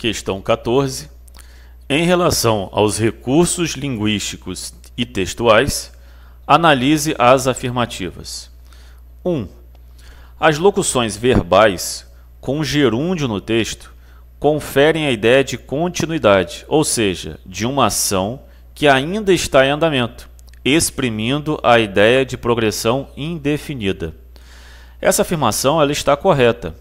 Questão 14. Em relação aos recursos linguísticos e textuais, analise as afirmativas. 1. As locuções verbais com gerúndio no texto conferem a ideia de continuidade, ou seja, de uma ação que ainda está em andamento, exprimindo a ideia de progressão indefinida. Essa afirmação ela está correta.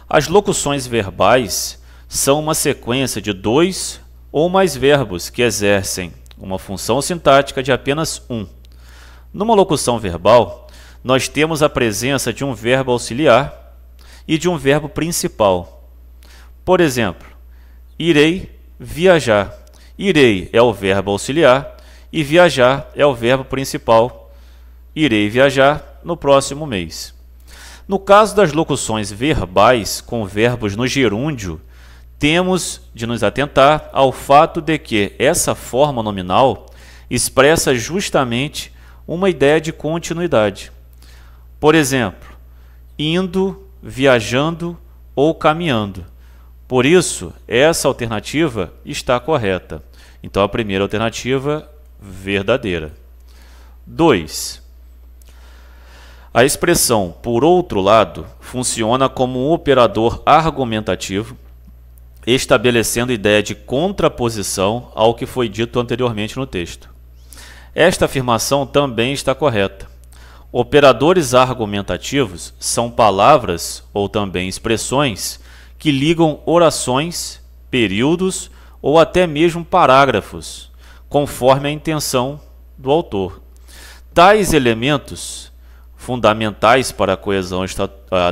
As locuções verbais são uma sequência de dois ou mais verbos que exercem uma função sintática de apenas um. Numa locução verbal, nós temos a presença de um verbo auxiliar e de um verbo principal. Por exemplo, irei viajar. Irei é o verbo auxiliar e viajar é o verbo principal. Irei viajar no próximo mês. No caso das locuções verbais com verbos no gerúndio, temos de nos atentar ao fato de que essa forma nominal expressa justamente uma ideia de continuidade. Por exemplo, indo, viajando ou caminhando. Por isso, essa alternativa está correta. Então, a primeira alternativa, verdadeira. 2. A expressão por outro lado funciona como um operador argumentativo, estabelecendo ideia de contraposição ao que foi dito anteriormente no texto. Esta afirmação também está correta. Operadores argumentativos são palavras ou também expressões que ligam orações, períodos ou até mesmo parágrafos, conforme a intenção do autor. Tais elementos fundamentais para a coesão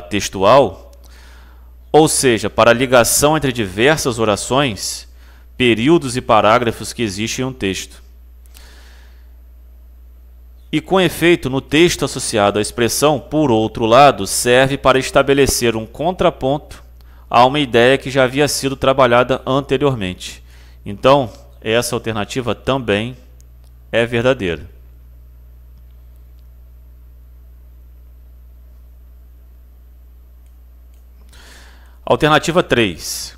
textual, ou seja, para a ligação entre diversas orações, períodos e parágrafos que existem em um texto. E, com efeito, no texto associado à expressão, por outro lado, serve para estabelecer um contraponto a uma ideia que já havia sido trabalhada anteriormente. Então, essa alternativa também é verdadeira. Alternativa 3.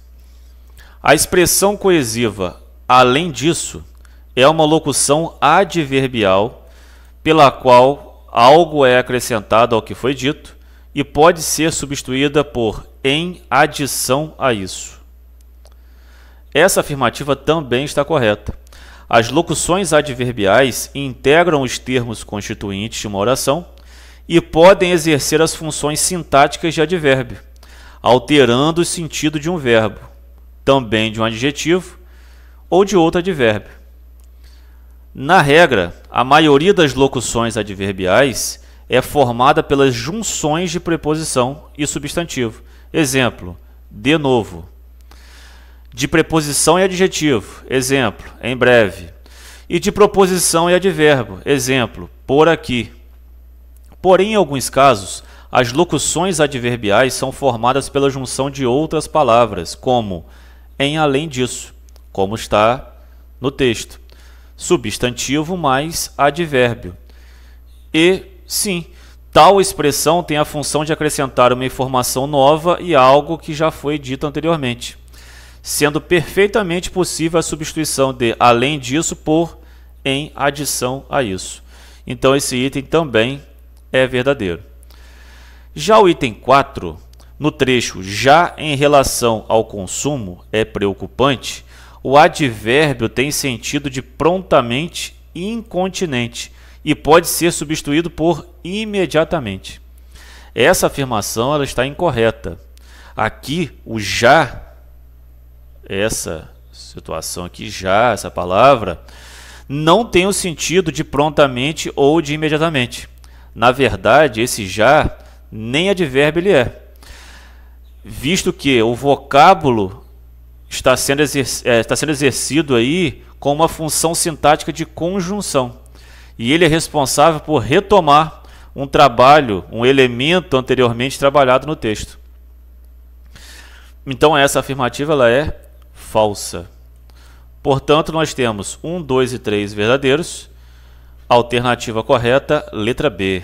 A expressão coesiva, além disso, é uma locução adverbial pela qual algo é acrescentado ao que foi dito e pode ser substituída por em adição a isso. Essa afirmativa também está correta. As locuções adverbiais integram os termos constituintes de uma oração e podem exercer as funções sintáticas de advérbio, alterando o sentido de um verbo, também de um adjetivo ou de outro advérbio. Na regra, a maioria das locuções adverbiais é formada pelas junções de preposição e substantivo. Exemplo, de novo. De preposição e adjetivo. Exemplo, em breve. E de proposição e advérbio. Exemplo, por aqui. Porém, em alguns casos, as locuções adverbiais são formadas pela junção de outras palavras, como em além disso, como está no texto. Substantivo mais advérbio. E, sim, tal expressão tem a função de acrescentar uma informação nova e algo que já foi dito anteriormente, sendo perfeitamente possível a substituição de além disso por em adição a isso. Então, esse item também é verdadeiro. Já o item 4, no trecho já em relação ao consumo é preocupante, o advérbio tem sentido de prontamente e incontinente e pode ser substituído por imediatamente. Essa afirmação ela está incorreta. Aqui, o já, essa situação aqui, já, essa palavra, não tem o sentido de prontamente ou de imediatamente. Na verdade, esse já nem advérbio ele é, visto que o vocábulo está sendo exercido aí com uma função sintática de conjunção. E ele é responsável por retomar um trabalho, um elemento anteriormente trabalhado no texto. Então, essa afirmativa ela é falsa. Portanto, nós temos 1, 2 e 3 verdadeiros. Alternativa correta, letra B.